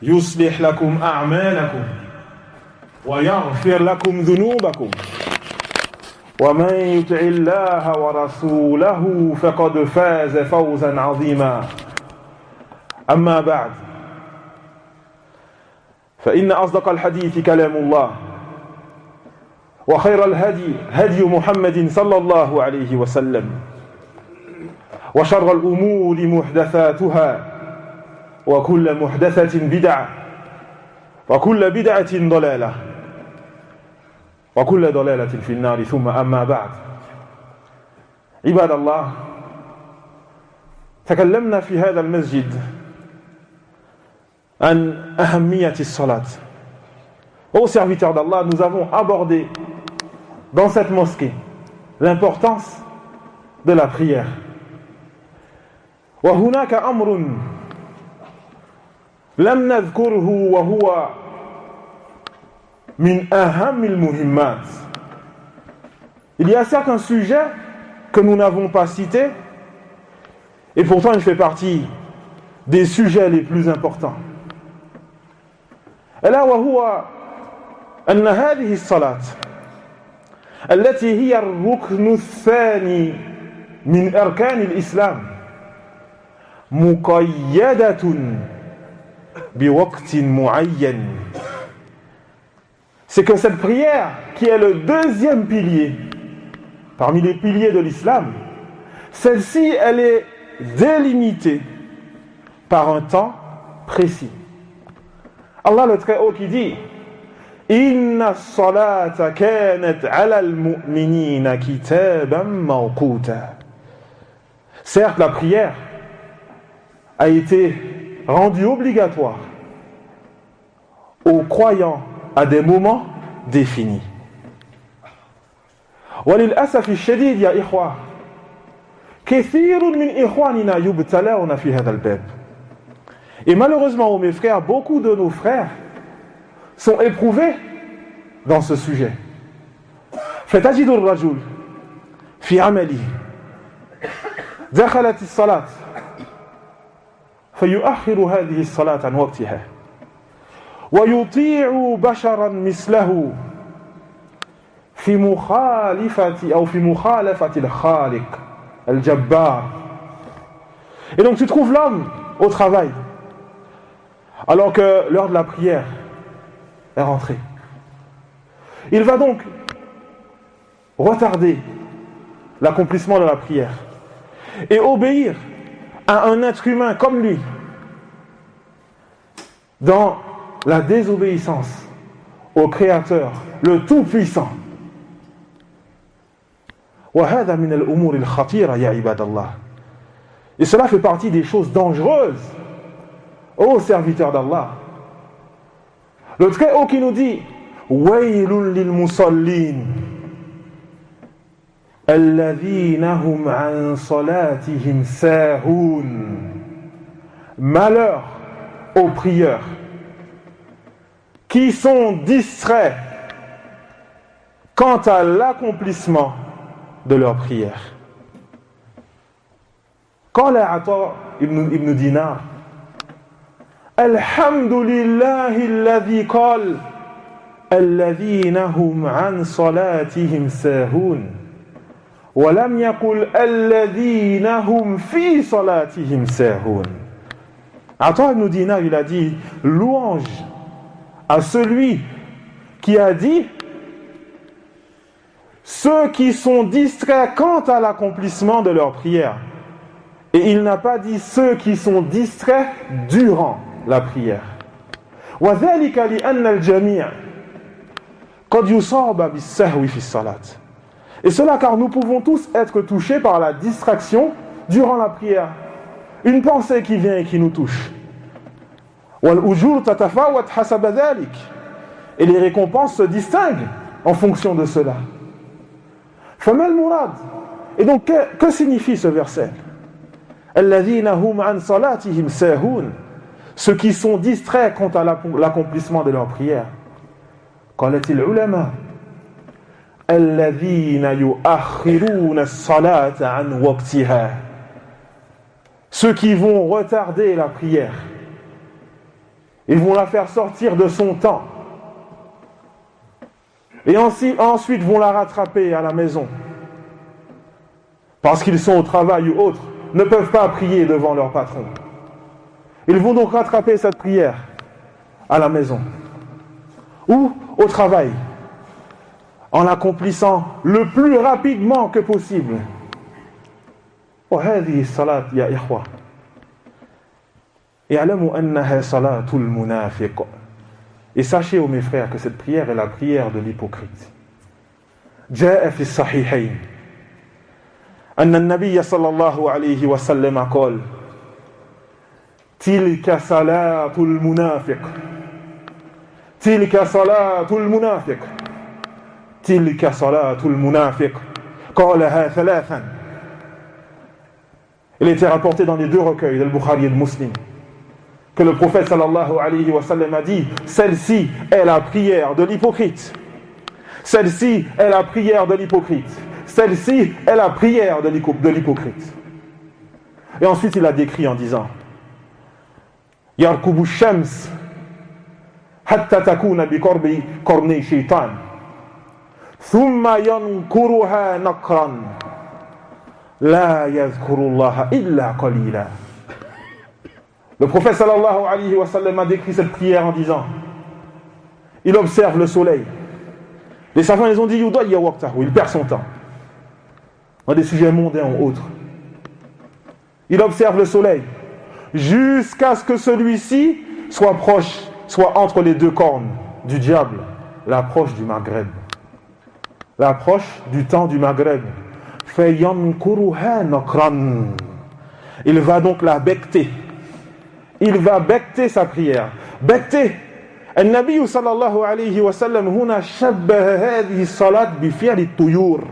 يصلح لكم أعمالكم ويغفر لكم ذنوبكم ومن يطع الله ورسوله فقد فاز فوزا عظيما أما بعد فإن أصدق الحديث كلام الله وخير الهدي هدي محمد صلى الله عليه وسلم وشر الأمور محدثاتها وكل محدثة بدعة وكل بدعة ضلالة وكل ضلالة في النار ثم أما بعد عباد الله تكلمنا في هذا المسجد عن أهمية الصلاة. Ô serviteurs d'Allah, nous avons abordé dans cette mosquée l'importance de la prière. وهناك أمر لم نذكره وهو من أهم المهمات. Il y a certains sujets que nous n'avons pas cités et pourtant il fait partie des sujets les plus importants. ألا وهو أن هذه الصلاة التي هي الركن الثاني من أركان الإسلام مقيدة بوقت معين. C'est que cette prière, qui est le deuxième pilier parmi les piliers de l'islam, celle-ci, elle est délimitée par un temps précis. Allah le Très-Haut qui dit Inna as-salata kanat 'ala al-mu'minina kitaban mawquta. Certes, la prière a été rendue obligatoire aux croyants à des moments définis. وللأسف الشديد يا إخوة كثير من إخواننا يبتلون في هذا الباب. Et malheureusement, mes frères, beaucoup de nos frères sont éprouvés dans ce sujet. فتجد الرجل في عمله دخلت الصلاة فيؤخر هذه الصلاة عن وقتها ويطيع بشرا مثله في مخالفة الخالق الجبار. Et donc tu trouves l'homme au travail alors que l'heure de la prière est rentrée. Il va donc retarder l'accomplissement de la prière et obéir à un être humain comme lui dans la désobéissance au Créateur, le Tout-Puissant. وهذا من الأمور الخطيرة يا عباد الله. Et cela fait partie des choses dangereuses, ô serviteurs d'Allah. Le Très-Haut qui nous dit وَيْلٌ لِلْمُصَلِّينَ الَّذِينَ هُمْ عَنْ صَلَاتِهِمْ سَاهُونَ. Malheur aux prieurs qui sont distraits quant à l'accomplissement de leur prière. قال عطاء ابن دينار الحمد لله الذي قال الذين هم عن صلاتهم ساهون ولم يقل الذين هم في صلاتهم ساهون. Ata ibn Dinar, il a dit louange à celui qui a dit ceux qui sont distraits quant à l'accomplissement de leur prière. Et il n'a pas dit ceux qui sont distraits durant la prière. وذلك لأن الجميع قد يصاب بالسهو في الصلاة. Et cela car nous pouvons tous être touchés par la distraction durant la prière. Une pensée qui vient et qui nous touche. والأجور تتفاوت حسب ذلك. Et les récompenses se distinguent en fonction de cela. فما المراد. Et donc que signifie ce verset? الذين هم عن صلاتهم ساهون. Ceux qui sont distraits quant à l'accomplissement de leur prière. قالت العلماء الذين يؤخرون الصلاة عن وقتها. Ceux qui vont retarder la prière Ils vont la faire sortir de son temps. Et ensuite vont la rattraper à la maison. Parce qu'ils sont au travail ou autre, ne peuvent pas prier devant leur patron. Ils vont donc rattraper cette prière à la maison ou au travail en l'accomplissant le plus rapidement que possible. وهذه الصلاة يا إخوة اعلموا أنها صلاة المنافق. Et sachez, ô mes frères, que cette prière est la prière de l'hypocrite. جاء في الصحيحين أن النبي صلى الله عليه وسلم قال تلك صلاة المنافق تلك صلاة المنافق تلك صلاة المنافق قالها ثلاثا. Il était rapporté dans les deux recueils, le Bukhari et le Muslim, que le prophète sallallahu alayhi wa sallam a dit: celle-ci est la prière de l'hypocrite. Celle-ci est la prière de l'hypocrite. Celle-ci est la prière de l'hypocrite. Et ensuite il a décrit en disant: Yarkubu shams hatta takuna bi qarni shaytan thumma yankuruha naqran la yadhkurullaha illa qalila. Le prophète sallallahu alayhi wa sallam a décrit cette prière en disant: il observe le soleil. Les savants ils ont dit: yudayya waqtahu, il perd son temps dans des sujets mondains ou autres. Il observe le soleil jusqu'à ce que celui-ci soit proche, soit entre les deux cornes du diable, l'approche du Maghreb, l'approche du temps du Maghreb. Il va donc la becter. Il va becter sa prière. Becter. النبي صلى الله عليه وسلم هنا شبه هذه الصلاة بفعل الطيور.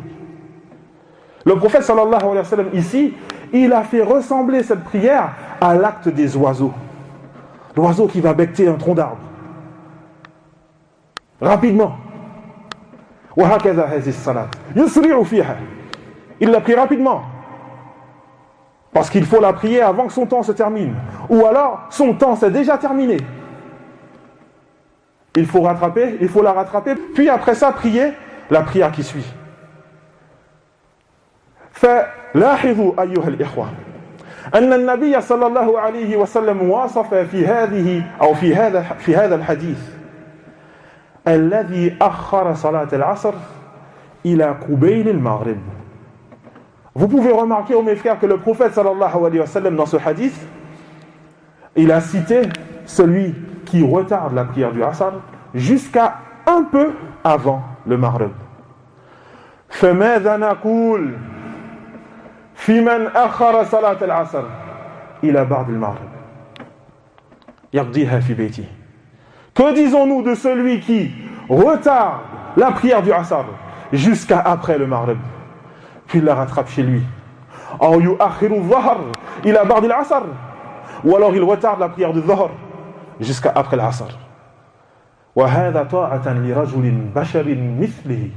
Le prophète sallallahu alayhi wa sallam ici, il a fait ressembler cette prière à l'acte des oiseaux. L'oiseau qui va becter un tronc d'arbre. Rapidement. وهكذا هذه الصلاة يسرع فيها. Il l'a pris rapidement. Parce qu'il faut la prier avant que son temps se termine. Ou alors, son temps s'est déjà terminé. Il faut la rattraper, puis après ça, prier la prière qui suit. فلاحظوا أيها الإخوة أن النبي صلى الله عليه وسلم وصف في هذا الحديث الذي أخر صلاة العصر إلى قبيل المغرب. Vous pouvez remarquer, oh mes frères, que le prophète sallallahu alayhi wa sallam dans ce hadith, il a cité celui qui retarde la prière du Asr jusqu'à un peu avant le Maghrib. فماذا نقول في من أخر صلاة العصر إلى بعد المغرب يقضيها في بيته. Que disons-nous de celui qui retarde la prière du Asr jusqu'à après le Maghrib, puis il la rattrape chez lui? أو يؤخر الظهر إلى بعد العصر, ou alors il retarde la prière du Dhuhr jusqu'à après l'Asr. وهذا طاعة لرجل بشر مثله.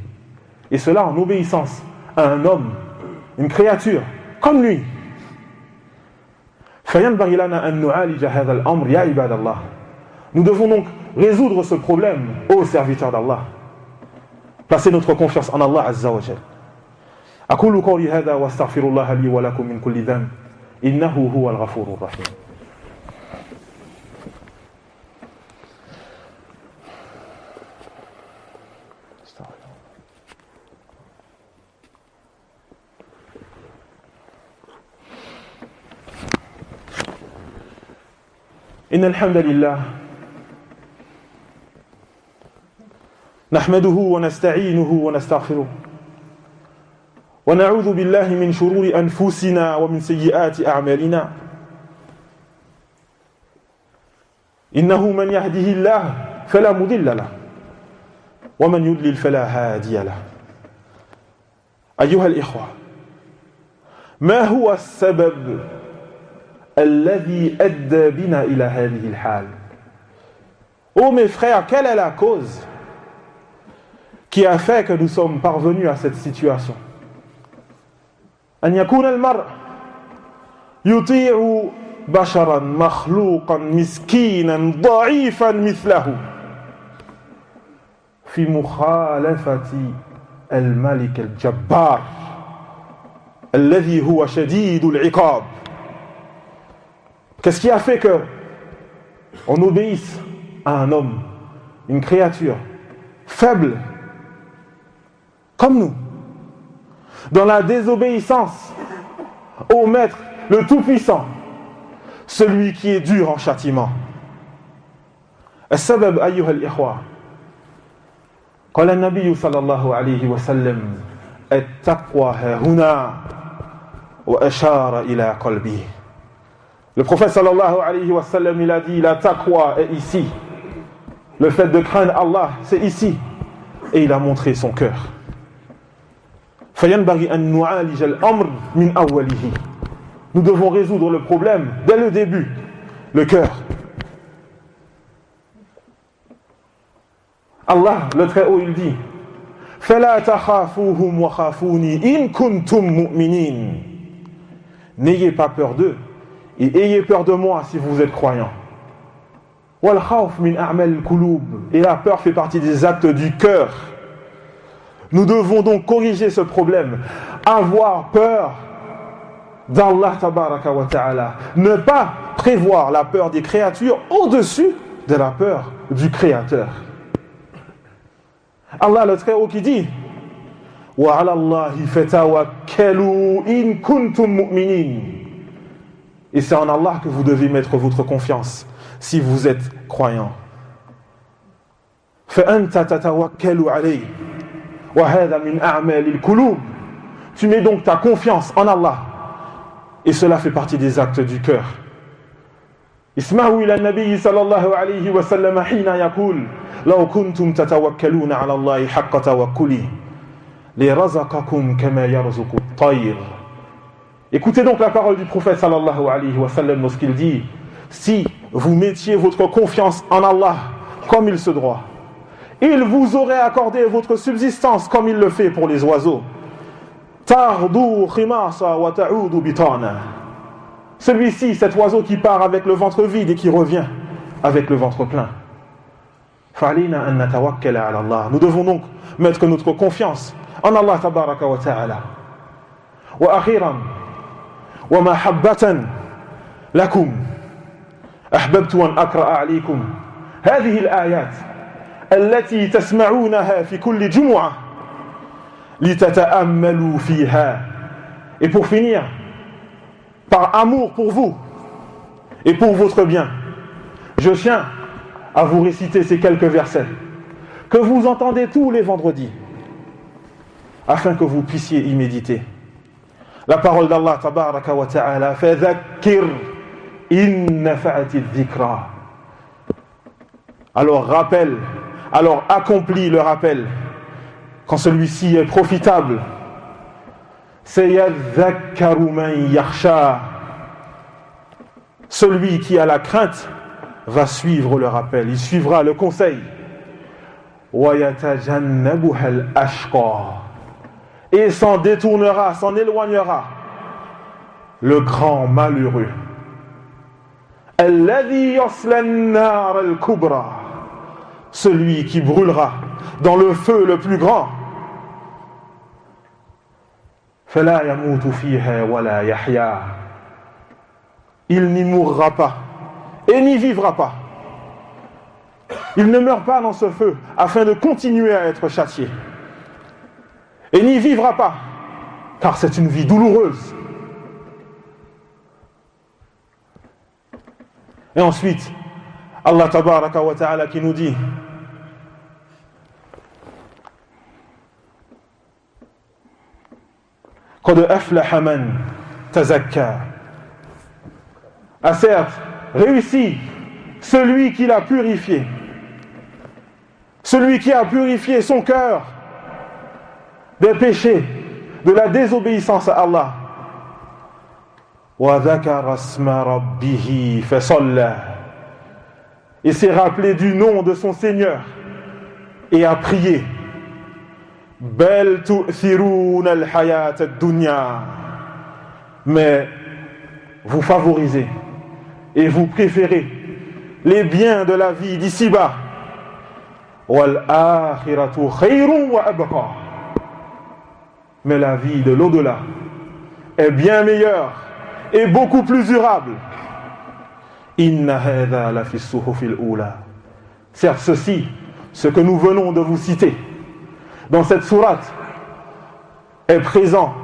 Et cela en obéissance à un homme, une créature comme lui. فينبغي لنا أن نعالج هذا الأمر يا عباد الله. Nous devons donc résoudre ce problème, ô serviteurs d'Allah. Placez notre confiance en Allah Azza wa Jal. أقول قولي هذا واستغفر الله لي ولكم من كل ذنب إنه هو الغفور الرحيم. إن الحمد لله نحمده ونستعينه ونستغفره ونعوذ بالله من شرور أنفسنا ومن سيئات أعمالنا إنه من يهده الله فلا مضل له ومن يضلل فلا هادي له. أيها الإخوة, ما هو السبب الذي أدى بنا إلى هذه الحال؟ Oh mes frères, quelle est la cause qui a fait que nous sommes parvenus à cette situation? أن يكون المرء يطيع بشرا مخلوقا مسكينا ضعيفا مثله في مخالفة الملك الجبار الذي هو شديد العقاب. Qu'est-ce qui a fait que on obéisse à un homme, une créature faible comme nous, dans la désobéissance au Maître, le Tout-Puissant, celui qui est dur en châtiment. السبب أيها الإخوة قال النبي صلى الله عليه وسلم التقوى هنا وأشار إلى قلبه. Le prophète sallallahu alayhi wa sallam, il a dit la taqwa est ici, le fait de craindre Allah c'est ici, et il a montré son cœur. فينبغي أن نعالج الأمر من أوله. Nous devons résoudre le problème dès le début, le cœur. Allah, le Très-Haut, il dit فَلَا تَخَافُوهُمْ وَخَافُونِي إِن كُنتُم مُؤْمِنِينَ. N'ayez pas peur d'eux et ayez peur de moi si vous êtes croyants. وَالْخَوْفُ مِنْ أَعْمَالِ الْقُلُوبِ. Et la peur fait partie des actes du cœur. Nous devons donc corriger ce problème, avoir peur d'Allah tabaraka wa ta'ala, ne pas prévoir la peur des créatures au-dessus de la peur du Créateur. Allah le Très-Haut qui dit وَعَلَى اللَّهِ فَتَوَكَّلُوا إِن كُنتُم مُؤْمِنِينَ. Et c'est en Allah que vous devez mettre votre confiance si vous êtes croyants. فَأَنْتَ تَتَوَكَّلُ عَلَيْهِ وَهَذَا مِنْ أَعْمَالِ الْقُلُوبِ. Tu mets donc ta confiance en Allah, et cela fait partie des actes du cœur. اسمعوا إلى النبي صلى الله عليه وسلم حين يقول لو كنتم تتوكلون على الله حق توكله لرزقكم كما يرزق الطير. Écoutez donc la parole du prophète sallallahu alayhi wa sallam lorsqu'il dit si vous mettiez votre confiance en Allah comme il se doit, il vous aurait accordé votre subsistance comme il le fait pour les oiseaux. تَغْدُو خِمَاصًا وَتَعُودُ بِطَانًا. Celui-ci, cet oiseau qui part avec le ventre vide et qui revient avec le ventre plein. فَعَلَيْنَا أَن نَتَوَكَّلَ عَلَى اللَّهِ. Nous devons donc mettre notre confiance en Allah tabaraka wa ta'ala. وأخيرا ومحبة لكم أحببت أن أقرأ عليكم هذه الآيات التي تسمعونها في كل جمعة لتتأملوا فيها. Et pour finir, par amour pour vous et pour votre bien, je tiens à vous réciter ces quelques versets que vous entendez tous les vendredis afin que vous puissiez y méditer. La parole d'Allah tabaraka wa ta'ala فَذَكِّرْ إِن نَفَعَتِ الذِّكْرَى. Alors rappelle, alors accomplis le rappel quand celui-ci est profitable. سَيَذَّكَّرُ مَن يَخْشَى. Celui qui a la crainte va suivre le rappel, il suivra le conseil. وَيَتَجَنَّبُهَا الْأَشْقَى. Et s'en détournera, s'en éloignera le grand malheureux. الَّذِي يَصْلَى النَّارَ الْكُبْرَى. Celui qui brûlera dans le feu le plus grand. فَلَا يَمُوتُ فِيهَا وَلَا يَحْيَا. Il n'y mourra pas et n'y vivra pas. Il ne meurt pas dans ce feu afin de continuer à être châtié. Et n'y vivra pas, car c'est une vie douloureuse. Et ensuite, Allah tabaraka wa ta'ala qui nous dit قَدْ أَفْلَحَ مَنْ تَزَكَّى. A certes réussi celui qui l'a purifié, celui qui a purifié son cœur des péchés, de la désobéissance à Allah. وَذَكَرَ اسْمَ رَبِّهِ فَصَلَّى. Et s'est rappelé du nom de son Seigneur et a prié. بَلْ تُؤْثِرُونَ الْحَيَاةَ الدُّنْيَا. Mais vous favorisez et vous préférez les biens de la vie d'ici-bas. وَالْآخِرَةُ خَيْرٌ وَأَبْقَى. Mais la vie de l'au-delà est bien meilleure et beaucoup plus durable. إِنَّ هَذَا لَفِي الصُّحُفِ الْأُولَى. Certes, ceci, ce que nous venons de vous citer dans cette sourate, est présent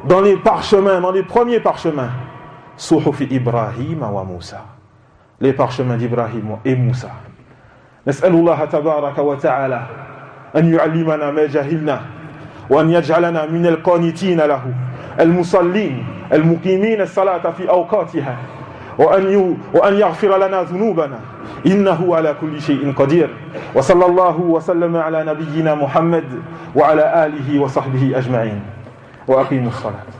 dans les parchemins, dans les premiers parchemins. صُحُفِ إِبْرَاهِيمَ وَمُوسَى. Les parchemins d'Ibrahim et Moussa. نسأل الله تبارك وتعالى أن يعلمنا ما جهلنا وأن يجعلنا من القانتين له المصلين المقيمين الصلاة في أوقاتها وأن يغفر لنا ذنوبنا إنه على كل شيء قدير وصلى الله وسلم على نبينا محمد وعلى آله وصحبه أجمعين وأقيموا الصلاة.